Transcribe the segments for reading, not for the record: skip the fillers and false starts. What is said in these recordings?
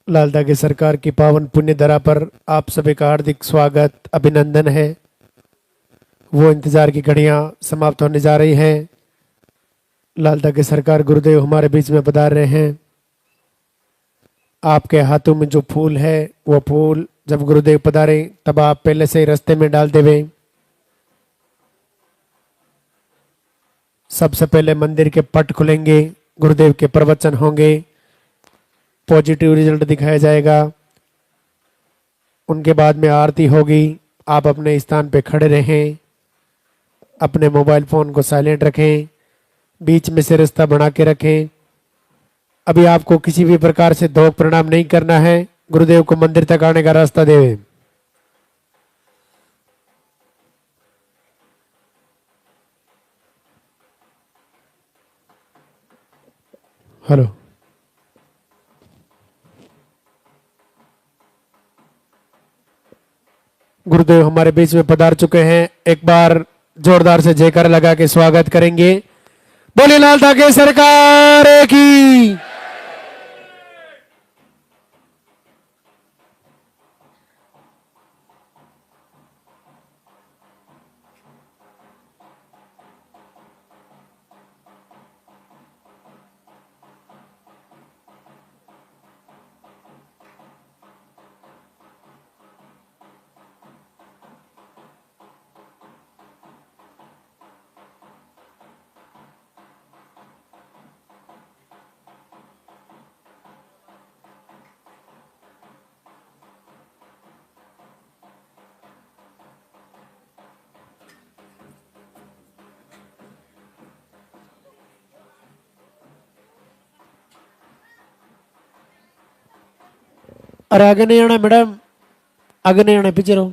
लालदा की सरकार की पावन पुण्य धरा पर आप सभी का हार्दिक स्वागत अभिनंदन है। वो इंतजार की घड़ियां समाप्त होने जा रही हैं। लालदा की सरकार गुरुदेव हमारे बीच में पधार रहे हैं। आपके हाथों में जो फूल है वो फूल जब गुरुदेव पधारे तब आप पहले से ही रास्ते में डाल देवे। सबसे पहले मंदिर के पट खुलेंगे, गुरुदेव के प्रवचन होंगे, पॉजिटिव रिजल्ट दिखाया जाएगा। उनके बाद में आरती होगी। आप अपने स्थान पे खड़े रहें, अपने मोबाइल फोन को साइलेंट रखें, बीच में से रास्ता बना के रखें। अभी आपको किसी भी प्रकार से धोख प्रणाम नहीं करना है। गुरुदेव को मंदिर तक आने का रास्ता देवे। हेलो, गुरुदेव हमारे बीच में पधार चुके हैं। एक बार जोरदार से जयकारा लगा के स्वागत करेंगे। बोले लाल ठाकरे सरकार की। अरे आगे नहीं आना मैडम, आगे नहीं आना, पीछे रहो।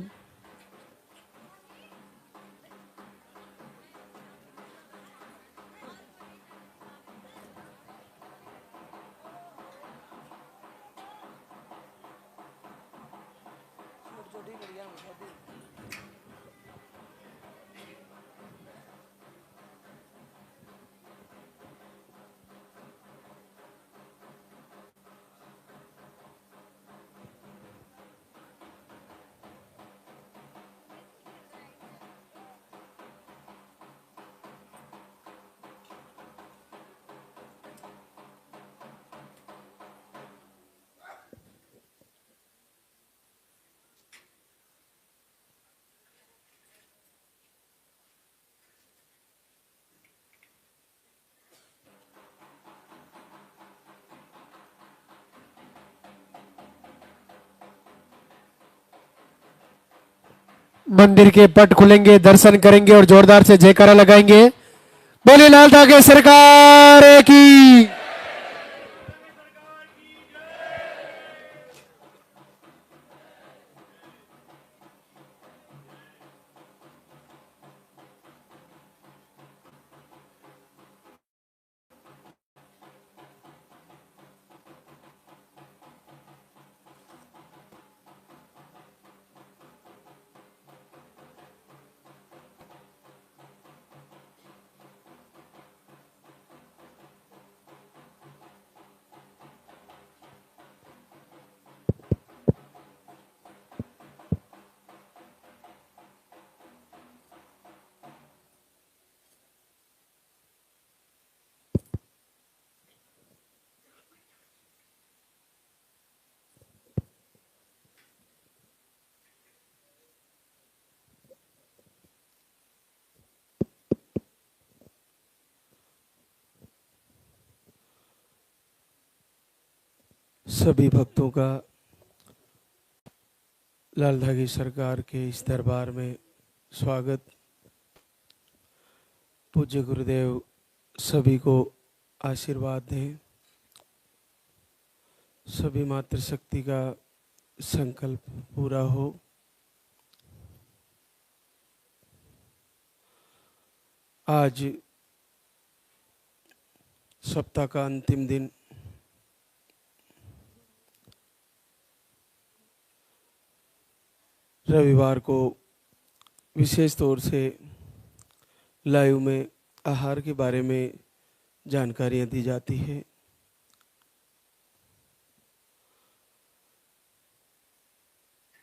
मंदिर के पट खुलेंगे, दर्शन करेंगे और जोरदार से जयकारा लगाएंगे। बोले लाल ठाकरे सरकार की। सभी भक्तों का लाल ठाकरे सरकार के इस दरबार में स्वागत। पूज्य गुरुदेव सभी को आशीर्वाद दें। सभी मातृशक्ति का संकल्प पूरा हो। आज सप्ताह का अंतिम दिन, रविवार को विशेष तौर से लाइव में आहार के बारे में जानकारियां दी जाती है।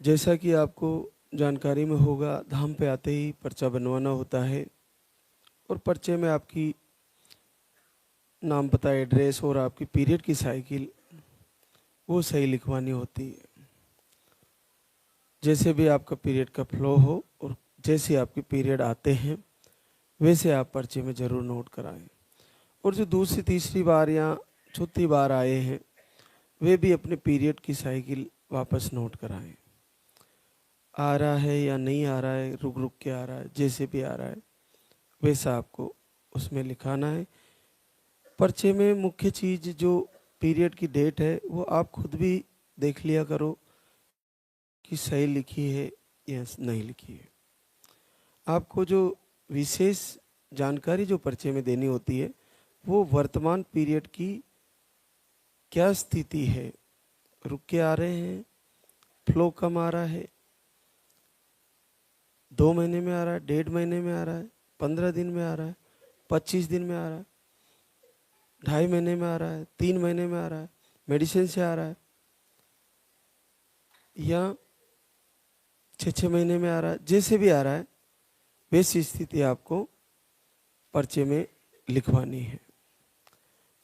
जैसा कि आपको जानकारी में होगा, धाम पे आते ही पर्चा बनवाना होता है और पर्चे में आपकी नाम, पता, एड्रेस और आपकी पीरियड की साइकिल वो सही लिखवानी होती है। जैसे भी आपका पीरियड का फ्लो हो और जैसे आपके पीरियड आते हैं वैसे आप पर्चे में ज़रूर नोट कराएं। और जो दूसरी तीसरी बार या चौथी बार आए हैं वे भी अपने पीरियड की साइकिल वापस नोट कराएं। आ रहा है या नहीं आ रहा है, रुक रुक के आ रहा है, जैसे भी आ रहा है वैसा आपको उसमें लिखाना है। पर्चे में मुख्य चीज़ जो पीरियड की डेट है वो आप खुद भी देख लिया करो कि सही लिखी है या नहीं लिखी है। आपको जो विशेष जानकारी जो पर्चे में देनी होती है वो वर्तमान पीरियड की क्या स्थिति है, रुक के आ रहे हैं, फ्लो कम आ रहा है, 2 महीने में आ रहा है, 1.5 महीने में आ रहा है, 15 दिन में आ रहा है, 25 दिन में आ रहा है, 2.5 महीने में आ रहा है, 3 महीने में आ रहा है, मेडिसिन से आ रहा है या 6 महीने में आ रहा है, जैसे भी आ रहा है वैसी स्थिति आपको पर्चे में लिखवानी है।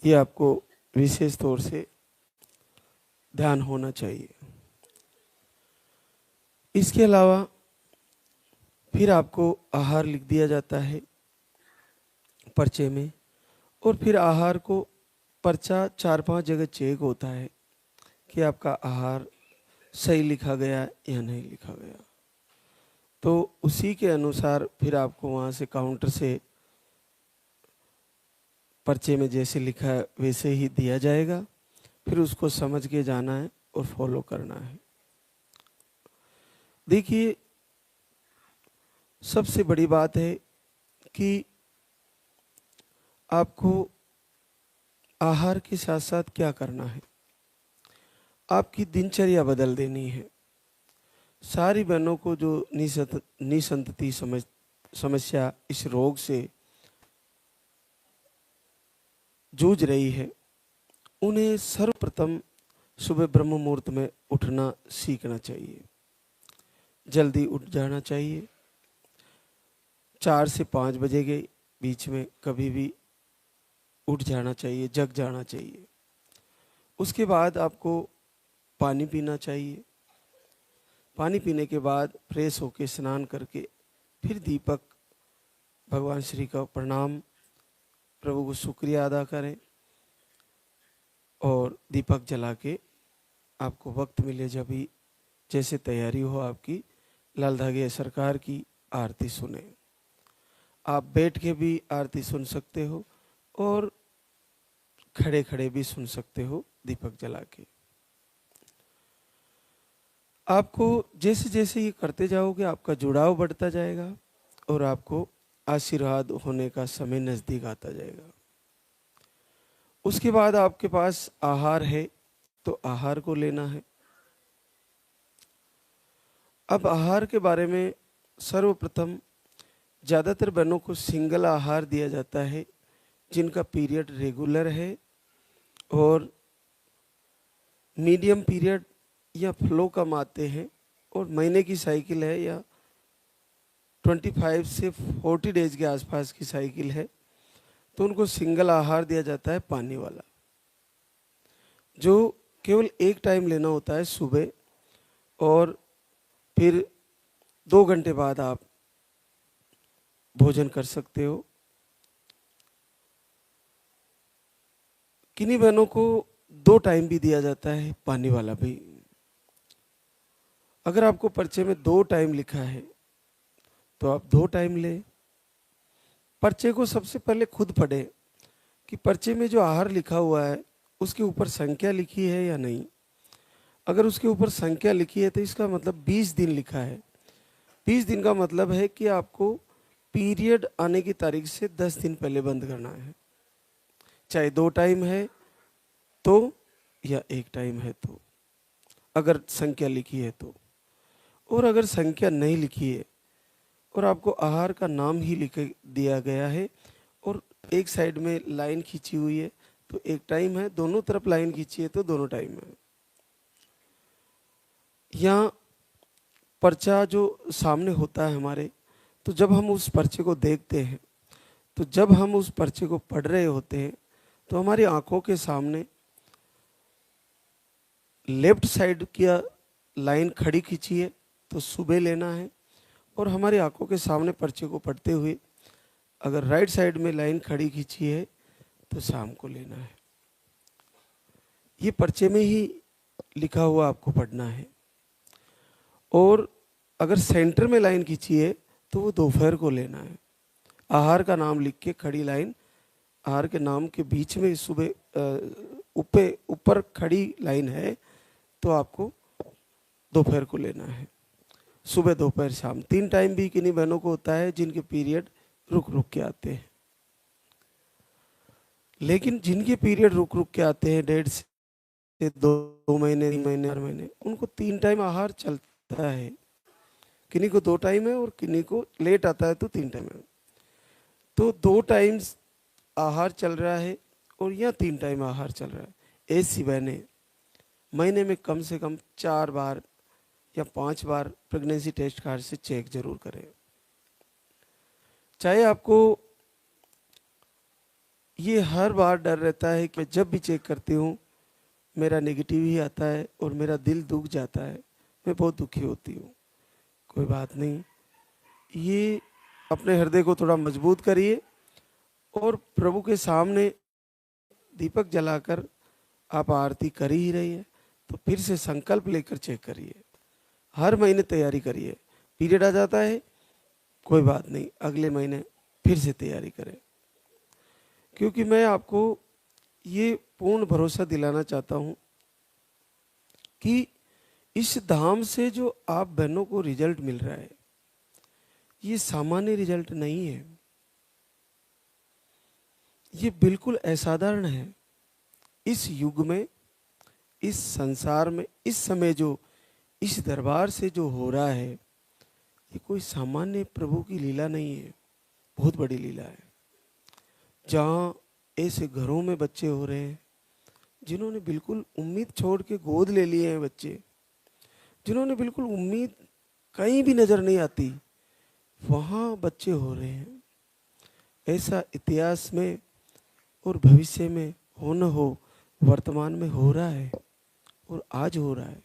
ये आपको विशेष तौर से ध्यान होना चाहिए। इसके अलावा फिर आपको आहार लिख दिया जाता है पर्चे में और फिर आहार को पर्चा 4-5 जगह चेक होता है कि आपका आहार सही लिखा गया या नहीं लिखा गया। तो उसी के अनुसार फिर आपको वहाँ से काउंटर से पर्चे में जैसे लिखा है वैसे ही दिया जाएगा। फिर उसको समझ के जाना है और फॉलो करना है। देखिए, सबसे बड़ी बात है कि आपको आहार के साथ साथ क्या करना है, आपकी दिनचर्या बदल देनी है। सारी बहनों को जो निसंतति समस्या इस रोग से जूझ रही है उन्हें सर्वप्रथम सुबह ब्रह्म मुहूर्त में उठना सीखना चाहिए। जल्दी उठ जाना चाहिए। 4 से 5 बजे के बीच में कभी भी उठ जाना चाहिए, जग जाना चाहिए। उसके बाद आपको पानी पीना चाहिए। पानी पीने के बाद फ्रेश होकर स्नान करके फिर दीपक, भगवान श्री का प्रणाम, प्रभु को शुक्रिया अदा करें और दीपक जला के आपको वक्त मिले जब भी जैसे तैयारी हो आपकी, लाल धागे सरकार की आरती सुने। आप बैठ के भी आरती सुन सकते हो और खड़े खड़े भी सुन सकते हो दीपक जला के। आपको जैसे जैसे ये करते जाओगे आपका जुड़ाव बढ़ता जाएगा और आपको आशीर्वाद होने का समय नज़दीक आता जाएगा। उसके बाद आपके पास आहार है तो आहार को लेना है। अब आहार के बारे में सर्वप्रथम ज़्यादातर बहनों को सिंगल आहार दिया जाता है जिनका पीरियड रेगुलर है और मीडियम पीरियड या फ्लो कम आते हैं और महीने की साइकिल है या 25 से 40 डेज के आसपास की साइकिल है तो उनको सिंगल आहार दिया जाता है पानी वाला, जो केवल एक टाइम लेना होता है सुबह और फिर 2 घंटे बाद आप भोजन कर सकते हो। किन्हीं बहनों को 2 टाइम भी दिया जाता है पानी वाला भी। अगर आपको पर्चे में 2 टाइम लिखा है तो आप 2 टाइम ले। पर्चे को सबसे पहले खुद पढ़े कि पर्चे में जो आहार लिखा हुआ है उसके ऊपर संख्या लिखी है या नहीं। अगर उसके ऊपर संख्या लिखी है तो इसका मतलब 20 दिन लिखा है। 20 दिन का मतलब है कि आपको पीरियड आने की तारीख से 10 दिन पहले बंद करना है, चाहे 2 टाइम है तो या 1 टाइम है तो, अगर संख्या लिखी है तो। और अगर संख्या नहीं लिखी है और आपको आहार का नाम ही लिख दिया गया है और एक साइड में लाइन खींची हुई है तो 1 टाइम है, दोनों तरफ लाइन खींची है तो दोनों टाइम है। या पर्चा जो सामने होता है हमारे, तो जब हम उस पर्चे को देखते हैं, तो जब हम उस पर्चे को पढ़ रहे होते हैं, तो हमारी आंखों के सामने लेफ्ट साइड की लाइन खड़ी खींची है तो सुबह लेना है, और हमारी आंखों के सामने पर्चे को पढ़ते हुए अगर राइट साइड में लाइन खड़ी खींची है तो शाम को लेना है। ये पर्चे में ही लिखा हुआ आपको पढ़ना है। और अगर सेंटर में लाइन खींची है तो वो दोपहर को लेना है। आहार का नाम लिख के खड़ी लाइन, आहार के नाम के बीच में सुबह ऊपर खड़ी लाइन है तो आपको दोपहर को लेना है। सुबह दोपहर शाम 3 टाइम भी किन्हीं बहनों को होता है जिनके पीरियड रुक रुक के आते हैं। लेकिन जिनके पीरियड रुक रुक के आते हैं 1.5 से 2 महीने, 3 महीने, 4 महीने, उनको 3 टाइम आहार चलता है। किन्हीं को 2 टाइम है और किन्हीं को लेट आता है तो 3 टाइम है। तो 2 टाइम्स आहार चल रहा है और या 3 टाइम आहार चल रहा है। ऐसी बहनें महीने में कम से कम 4 बार या 5 बार प्रेगनेंसी टेस्ट कार्ड से चेक जरूर करें। चाहे आपको ये हर बार डर रहता है कि जब भी चेक करती हूँ मेरा नेगेटिव ही आता है और मेरा दिल दुख जाता है, मैं बहुत दुखी होती हूँ। कोई बात नहीं, ये अपने हृदय को थोड़ा मजबूत करिए और प्रभु के सामने दीपक जलाकर आप आरती कर ही रही है तो फिर से संकल्प लेकर चेक करिए। हर महीने तैयारी करिए। पीरियड आ जाता है, कोई बात नहीं, अगले महीने फिर से तैयारी करें। क्योंकि मैं आपको ये पूर्ण भरोसा दिलाना चाहता हूँ कि इस धाम से जो आप बहनों को रिजल्ट मिल रहा है ये सामान्य रिजल्ट नहीं है, ये बिल्कुल असाधारण है। इस युग में, इस संसार में, इस समय जो इस दरबार से जो हो रहा है ये कोई सामान्य प्रभु की लीला नहीं है, बहुत बड़ी लीला है। जहाँ ऐसे घरों में बच्चे हो रहे हैं जिन्होंने बिल्कुल उम्मीद छोड़ के गोद ले लिए हैं, बच्चे जिन्होंने बिल्कुल उम्मीद कहीं भी नजर नहीं आती, वहाँ बच्चे हो रहे हैं। ऐसा इतिहास में और भविष्य में हो न हो, वर्तमान में हो रहा है और आज हो रहा है।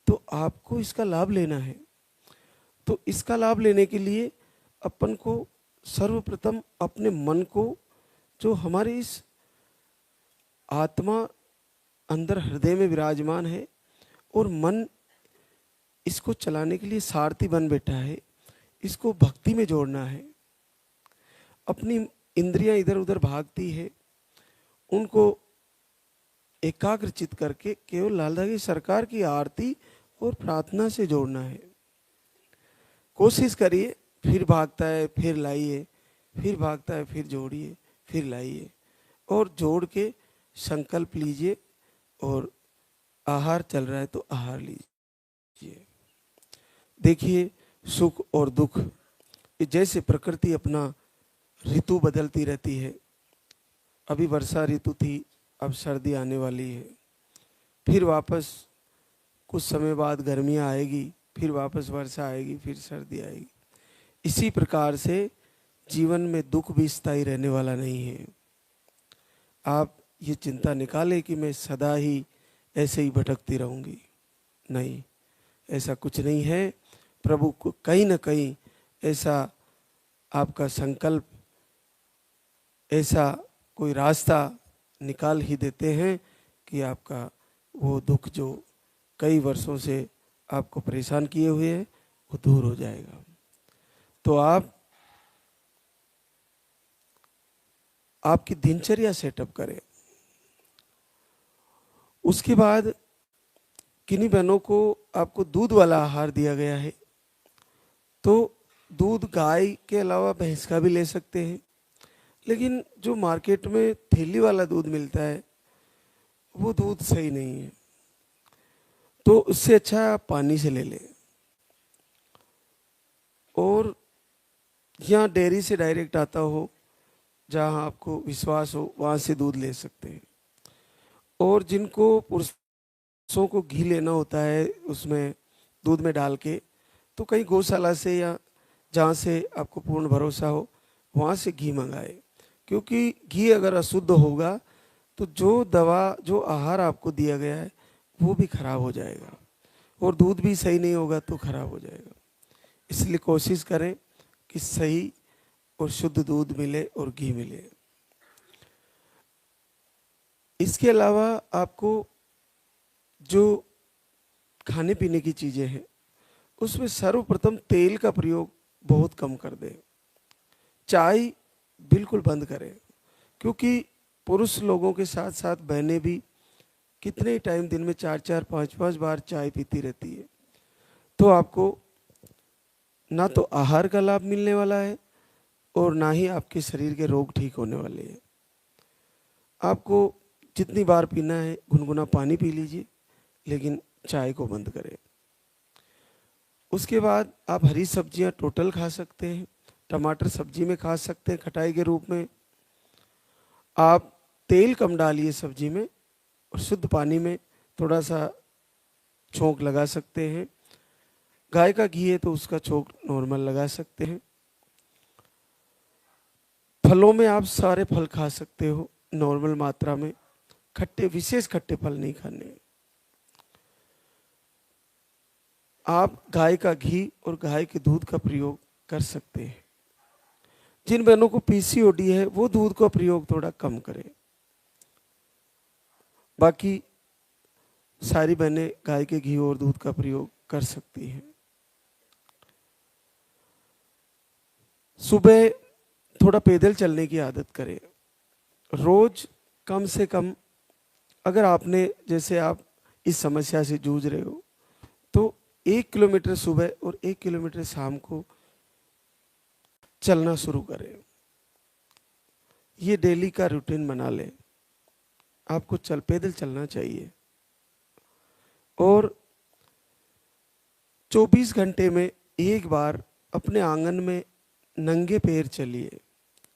तो आपको इसका लाभ लेना है। तो इसका लाभ लेने के लिए अपन को सर्वप्रथम अपने मन को, जो हमारी इस आत्मा अंदर हृदय में विराजमान है और मन इसको चलाने के लिए सारथी बन बैठा है, इसको भक्ति में जोड़ना है। अपनी इंद्रियां इधर उधर भागती है, उनको एकाग्रचित करके केवल लाला की सरकार की आरती और प्रार्थना से जोड़ना है। कोशिश करिए, फिर भागता है फिर लाइए, फिर भागता है फिर जोड़िए, फिर लाइए, और जोड़ के संकल्प लीजिए। और आहार चल रहा है तो आहार लीजिए। देखिए, सुख और दुख, जैसे प्रकृति अपना ऋतु बदलती रहती है। अभी वर्षा ऋतु थी, अब सर्दी आने वाली है, फिर वापस कुछ समय बाद गर्मियाँ आएगी, फिर वापस वर्षा आएगी, फिर सर्दी आएगी। इसी प्रकार से जीवन में दुख भी स्थायी रहने वाला नहीं है। आप ये चिंता निकालें कि मैं सदा ही ऐसे ही भटकती रहूंगी, नहीं, ऐसा कुछ नहीं है। प्रभु को कहीं ना कहीं ऐसा आपका संकल्प, ऐसा कोई रास्ता निकाल ही देते हैं कि आपका वो दुख जो कई वर्षों से आपको परेशान किए हुए है वो दूर हो जाएगा। तो आप आपकी दिनचर्या सेटअप करें। उसके बाद किन्हीं बहनों को आपको दूध वाला आहार दिया गया है, तो दूध गाय के अलावा भैंस का भी ले सकते हैं। लेकिन जो मार्केट में थैली वाला दूध मिलता है वो दूध सही नहीं है, तो उससे अच्छा आप पानी से ले लें। और यहाँ डेयरी से डायरेक्ट आता हो, जहाँ आपको विश्वास हो, वहाँ से दूध ले सकते हैं। और जिनको पुरुषों को घी लेना होता है, उसमें दूध में डाल के तो कहीं गौशाला से या जहाँ से आपको पूर्ण भरोसा हो वहाँ से घी मंगाए, क्योंकि घी अगर अशुद्ध होगा तो जो दवा जो आहार आपको दिया गया है वो भी खराब हो जाएगा, और दूध भी सही नहीं होगा तो खराब हो जाएगा। इसलिए कोशिश करें कि सही और शुद्ध दूध मिले और घी मिले। इसके अलावा आपको जो खाने पीने की चीज़ें हैं उसमें सर्वप्रथम तेल का प्रयोग बहुत कम कर दें। चाय बिल्कुल बंद करें, क्योंकि पुरुष लोगों के साथ साथ बहनें भी कितने ही टाइम दिन में 4-4, 5-5 बार चाय पीती रहती है। तो आपको ना तो आहार का लाभ मिलने वाला है और ना ही आपके शरीर के रोग ठीक होने वाले हैं। आपको जितनी बार पीना है गुनगुना पानी पी लीजिए, लेकिन चाय को बंद करें। उसके बाद आप हरी सब्जियां टोटल खा सकते हैं, टमाटर सब्जी में खा सकते हैं खटाई के रूप में। आप तेल कम डालिए सब्जी में और शुद्ध पानी में थोड़ा सा छोंक लगा सकते हैं। गाय का घी है तो उसका छोंक नॉर्मल लगा सकते हैं। फलों में आप सारे फल खा सकते हो नॉर्मल मात्रा में, खट्टे विशेष खट्टे फल नहीं खाने। आप गाय का घी और गाय के दूध का प्रयोग कर सकते हैं। जिन बहनों को पीसीओडी है वो दूध का प्रयोग थोड़ा कम करें। बाकी सारी बहनें गाय के घी और दूध का प्रयोग कर सकती हैं। सुबह थोड़ा पैदल चलने की आदत करें। रोज कम से कम, अगर आपने जैसे आप इस समस्या से जूझ रहे हो तो 1 किलोमीटर सुबह और 1 किलोमीटर शाम को चलना शुरू करें। ये डेली का रूटीन बना लें। आपको पैदल चलना चाहिए और 24 घंटे में एक बार अपने आंगन में नंगे पैर चलिए।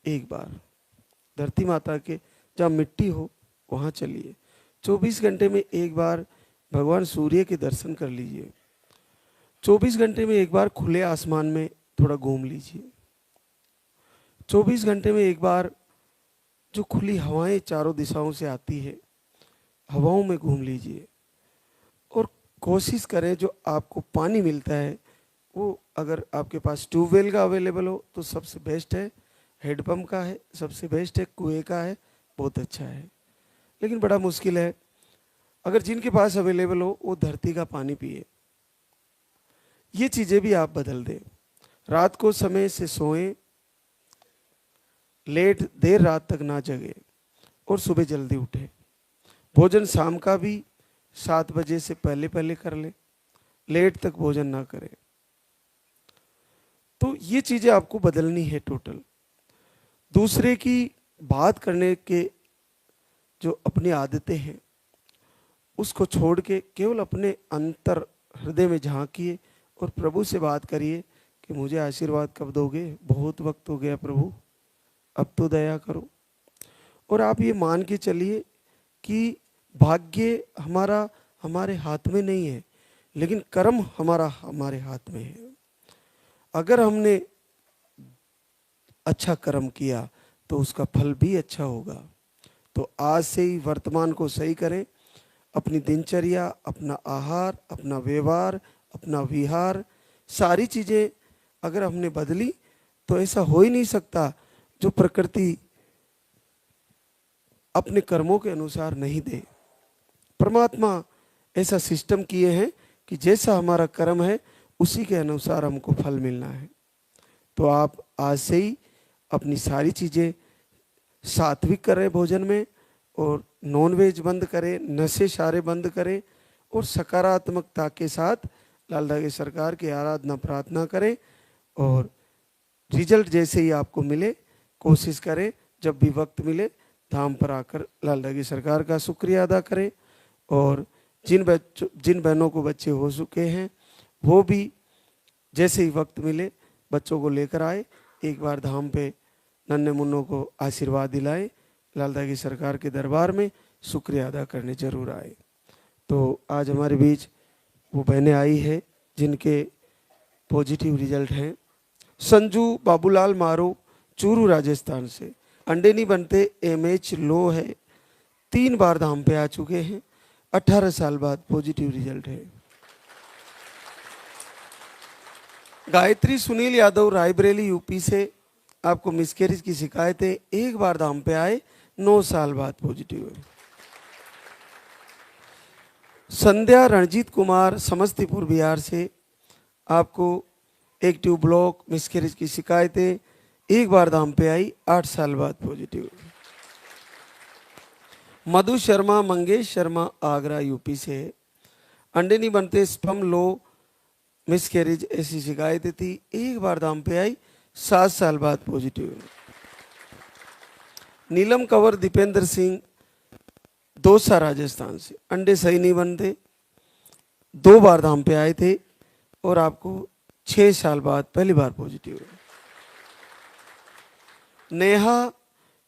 एक बार धरती माता के जहाँ मिट्टी हो वहाँ चलिए। 24 घंटे में एक बार भगवान सूर्य के दर्शन कर लीजिए। 24 घंटे में एक बार खुले आसमान में थोड़ा घूम लीजिए। 24 घंटे में एक बार जो खुली हवाएं चारों दिशाओं से आती है हवाओं में घूम लीजिए। और कोशिश करें जो आपको पानी मिलता है वो, अगर आपके पास ट्यूबवेल का अवेलेबल हो तो सबसे बेस्ट है, हैंडपम्प का है सबसे बेस्ट है, कुएं का है बहुत अच्छा है, लेकिन बड़ा मुश्किल है। अगर जिनके पास अवेलेबल हो वो धरती का पानी पिए। ये चीज़ें भी आप बदल दें। रात को समय से सोएं, लेट देर रात तक ना जगे और सुबह जल्दी उठें। भोजन शाम का भी 7 बजे से पहले पहले कर लें, लेट तक भोजन ना करें। तो ये चीज़ें आपको बदलनी है टोटल। दूसरे की बात करने के जो अपनी आदतें हैं उसको छोड़ के केवल अपने अंतर हृदय में झांकिए और प्रभु से बात करिए कि मुझे आशीर्वाद कब दोगे, बहुत वक्त हो गया प्रभु, अब तो दया करो। और आप ये मान के चलिए कि भाग्य हमारा हमारे हाथ में नहीं है, लेकिन कर्म हमारा हमारे हाथ में है। अगर हमने अच्छा कर्म किया तो उसका फल भी अच्छा होगा। तो आज से ही वर्तमान को सही करें। अपनी दिनचर्या, अपना आहार, अपना व्यवहार, अपना विहार, सारी चीज़ें अगर हमने बदली तो ऐसा हो ही नहीं सकता जो प्रकृति अपने कर्मों के अनुसार नहीं दे। परमात्मा ऐसा सिस्टम किए हैं कि जैसा हमारा कर्म है उसी के अनुसार हमको फल मिलना है। तो आप आज से ही अपनी सारी चीज़ें सात्विक करें भोजन में, और नॉनवेज बंद करें, नशे सारे बंद करें और सकारात्मकता के साथ लाल धागे सरकार की आराधना प्रार्थना करें। और रिजल्ट जैसे ही आपको मिले कोशिश करें जब भी वक्त मिले धाम पर आकर लाल धागे सरकार का शुक्रिया अदा करें। और जिन बहनों को बच्चे हो चुके हैं वो भी जैसे ही वक्त मिले बच्चों को लेकर आए, एक बार धाम पे नन्हे मुन्नों को आशीर्वाद दिलाए, लाल धागे सरकार के दरबार में शुक्रिया अदा करने जरूर आए। तो आज हमारे बीच वो बहनें आई है जिनके पॉजिटिव रिजल्ट हैं। संजू बाबूलाल मारो चूरू राजस्थान से, अंडे नहीं बनते, एमएच लो है, 3 बार धाम पे आ चुके हैं, 18 साल बाद पॉजिटिव रिजल्ट है। गायत्री सुनील यादव रायबरेली यूपी से, आपको मिसकैरेज की शिकायत है, 1 बार धाम पे आए, 9 साल बाद पॉजिटिव है। संध्या रणजीत कुमार समस्तीपुर बिहार से, आपको एक ट्यूब ब्लॉक मिसकैरेज की शिकायत है, 1 बार धाम पे आई, 8 साल बाद पॉजिटिव है। मधु शर्मा मंगेश शर्मा आगरा यूपी से, अंडे नहीं बनते, स्पर्म लो, मिसकैरेज ऐसी शिकायत थी, 1 बार धाम पे आई, 7 साल बाद पॉजिटिव है। नीलम कंवर दीपेंद्र सिंह दौसा राजस्थान से, अंडे सही नहीं बनते, 2 बार धाम पे आए थे और आपको 6 साल बाद पहली बार पॉजिटिव है। नेहा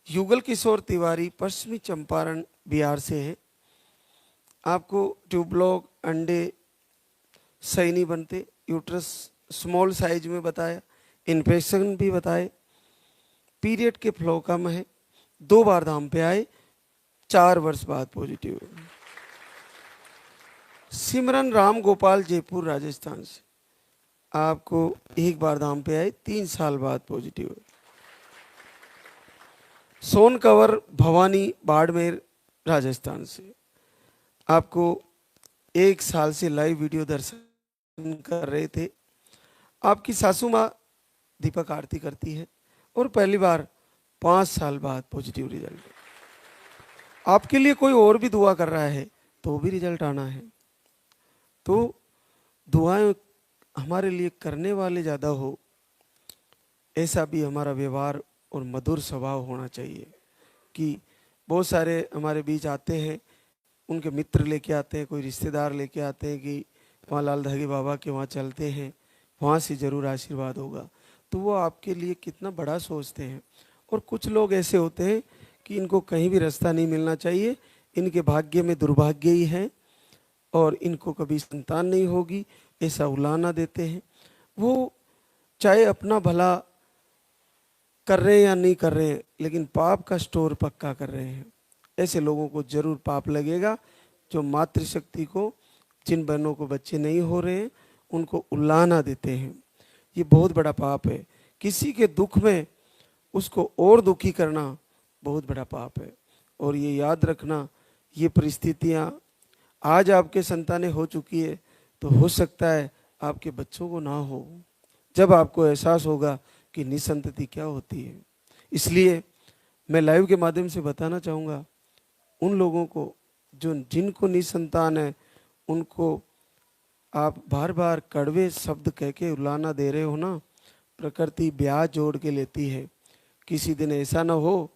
युगल किशोर तिवारी पश्चिमी चंपारण बिहार से है, आपको ट्यूब ब्लॉक, अंडे सही नहीं बनते, यूट्रस स्मॉल साइज में बताया, इन्फेक्शन भी बताए, पीरियड के फ्लो कम है, 2 बार धाम पे आए, 4 वर्ष बाद पॉजिटिव है। सिमरन राम गोपाल जयपुर राजस्थान से, आपको 1 बार धाम पे आए, 3 साल बाद पॉजिटिव है। सोन कंवर भवानी बाड़मेर राजस्थान से, आपको 1 साल से लाइव वीडियो दर्शन कर रहे थे, आपकी सासू माँ दीपक आरती करती है और पहली बार 5 साल बाद पॉजिटिव रिजल्ट। आपके लिए कोई और भी दुआ कर रहा है तो भी रिजल्ट आना है। तो दुआएं हमारे लिए करने वाले ज़्यादा हो, ऐसा भी हमारा व्यवहार और मधुर स्वभाव होना चाहिए। कि बहुत सारे हमारे बीच आते हैं, उनके मित्र लेके आते हैं, कोई रिश्तेदार लेके आते हैं कि वहाँ लाल धागे बाबा के वहाँ चलते हैं, वहाँ से ज़रूर आशीर्वाद होगा, तो वो आपके लिए कितना बड़ा सोचते हैं। और कुछ लोग ऐसे होते हैं कि इनको कहीं भी रास्ता नहीं मिलना चाहिए, इनके भाग्य में दुर्भाग्य ही है और इनको कभी संतान नहीं होगी, ऐसा उलाना देते हैं। वो चाहे अपना भला कर रहे हैं या नहीं कर रहे हैं, लेकिन पाप का स्टोर पक्का कर रहे हैं। ऐसे लोगों को जरूर पाप लगेगा, जो मातृशक्ति को, जिन बहनों को बच्चे नहीं हो रहे हैं, उनको उलाना देते हैं। ये बहुत बड़ा पाप है। किसी के दुख में उसको और दुखी करना बहुत बड़ा पाप है। और ये याद रखना, ये परिस्थितियाँ आज आपके संतानें हो चुकी है, तो हो सकता है आपके बच्चों को ना हो, जब आपको एहसास होगा कि निसंतति क्या होती है। इसलिए मैं लाइव के माध्यम से बताना चाहूँगा उन लोगों को जो जिनको निसंतान है, उनको आप बार बार कड़वे शब्द कह के रुलाना दे रहे हो ना, प्रकृति ब्याज जोड़ के लेती है। किसी दिन ऐसा ना हो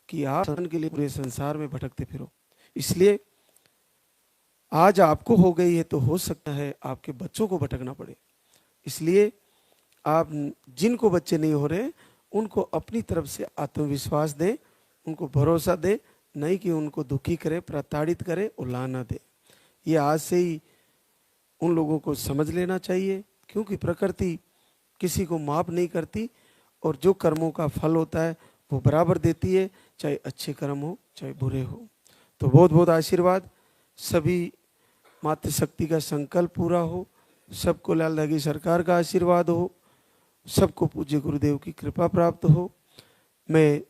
कि आप के लिए पूरे संसार में भटकते फिरो। इसलिए आज आपको हो गई है तो हो सकता है आपके बच्चों को भटकना पड़े। इसलिए आप जिनको बच्चे नहीं हो रहे, उनको अपनी तरफ से आत्मविश्वास दें, उनको भरोसा दें, नहीं कि उनको दुखी करे, प्रताड़ित करे, उलाना दे। ये आज से ही उन लोगों को समझ लेना चाहिए, क्योंकि प्रकृति किसी को माफ नहीं करती और जो कर्मों का फल होता है वो बराबर देती है, चाहे अच्छे कर्म हो चाहे बुरे हो। तो बहुत बहुत आशीर्वाद, सभी मातृशक्ति का संकल्प पूरा हो, सबको लाल धागी सरकार का आशीर्वाद हो, सबको पूज्य गुरुदेव की कृपा प्राप्त हो। मैं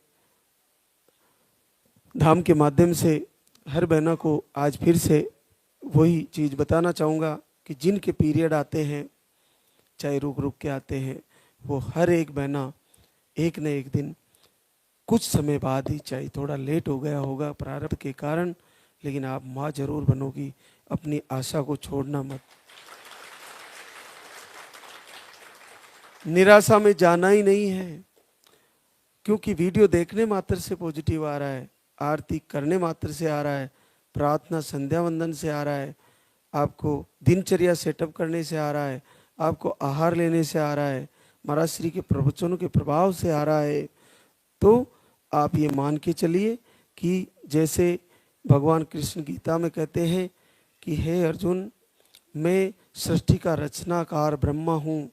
धाम के माध्यम से हर बहना को आज फिर से वही चीज़ बताना चाहूँगा कि जिनके पीरियड आते हैं, चाहे रुक रुक के आते हैं, वो हर एक बहना एक न एक दिन कुछ समय बाद ही, चाहे थोड़ा लेट हो गया होगा प्रारब्ध के कारण, लेकिन आप माँ जरूर बनोगी। अपनी आशा को छोड़ना मत। निराशा में जाना ही नहीं है, क्योंकि वीडियो देखने मात्र से पॉजिटिव आ रहा है, आरती करने मात्र से आ रहा है, प्रार्थना संध्या वंदन से आ रहा है, आपको दिनचर्या सेटअप करने से आ रहा है, आपको आहार लेने से आ रहा है, महाराज श्री के प्रवचनों के प्रभाव से आ रहा है। तो आप ये मान के चलिए कि जैसे भगवान कृष्ण गीता में कहते हैं कि हे अर्जुन, मैं सृष्टि का रचनाकार ब्रह्मा हूँ,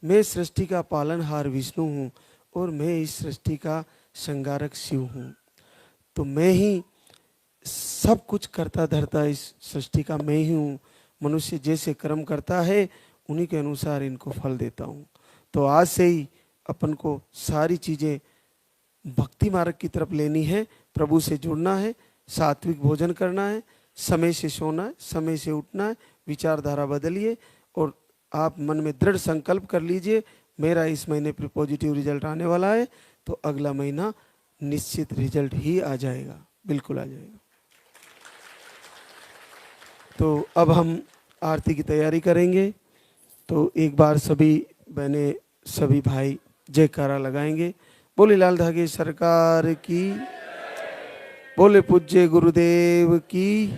मैं सृष्टि का पालनहार विष्णु हूँ और मैं इस सृष्टि का संगारक शिव हूँ। तो मैं ही सब कुछ करता धरता इस सृष्टि का मैं ही हूँ। मनुष्य जैसे कर्म करता है उन्हीं के अनुसार इनको फल देता हूँ। तो आज से ही अपन को सारी चीज़ें भक्ति मार्ग की तरफ लेनी है, प्रभु से जुड़ना है, सात्विक भोजन करना है, समय से सोना है, समय से उठना है, विचारधारा बदलिए और आप मन में दृढ़ संकल्प कर लीजिए मेरा इस महीने पर पॉजिटिव रिजल्ट आने वाला है, तो अगला महीना निश्चित रिजल्ट ही आ जाएगा, बिल्कुल आ जाएगा। तो अब हम आरती की तैयारी करेंगे। तो एक बार सभी बहनें सभी भाई जयकारा लगाएंगे। बोले लाल धागे सरकार की, बोले पूज्य गुरुदेव की।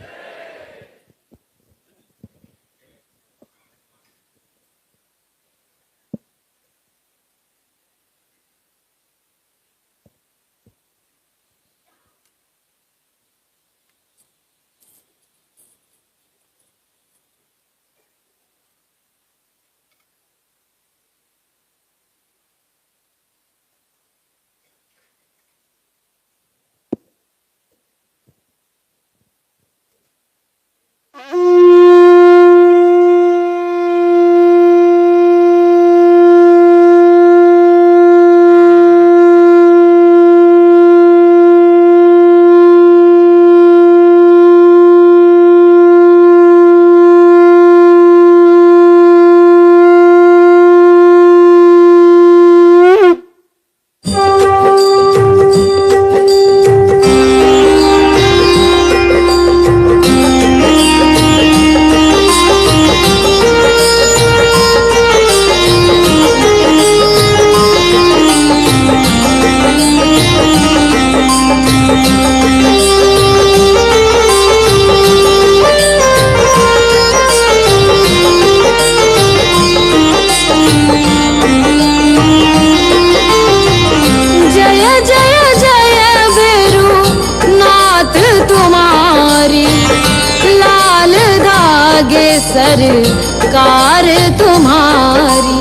सरकार तुम्हारी,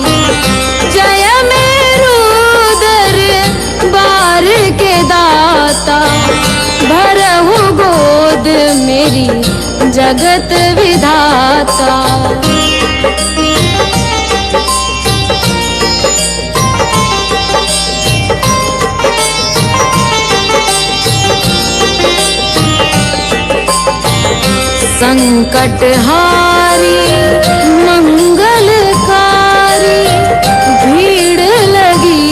जय मेरू दरबार के दाता, भरहु गोद मेरी जगत विधाता। संकट हारी मंगलकारी, भीड़ लगी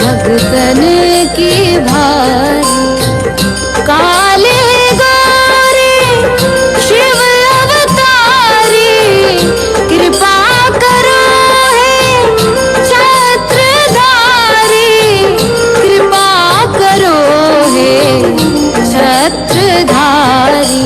भक्तन की भारी। काले गौरी शिव अवतारी, कृपा करो हे छत्रधारी, कृपा करो हे छत्रधारी।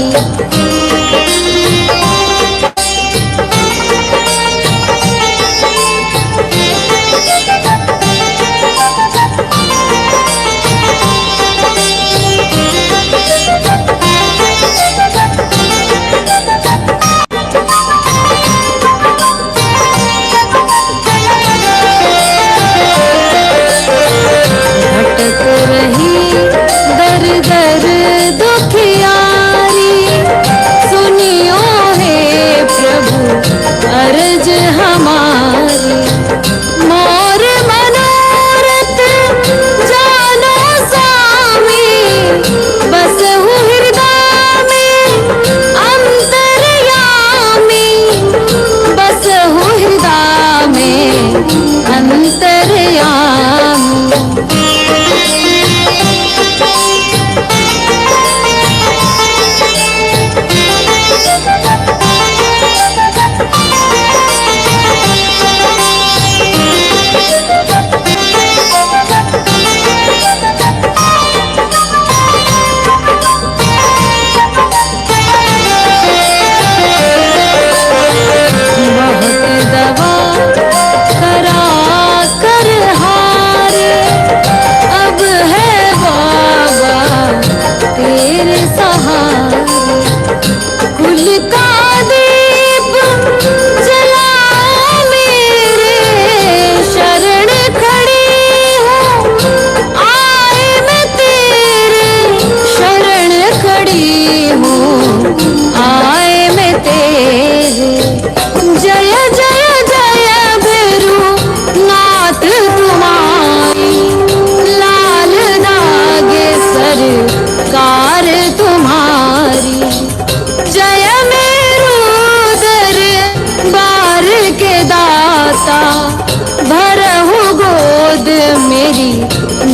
माता भरहु गोद मेरी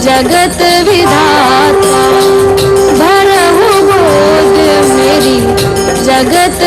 जगत विधाता भरहु गोद मेरी जगत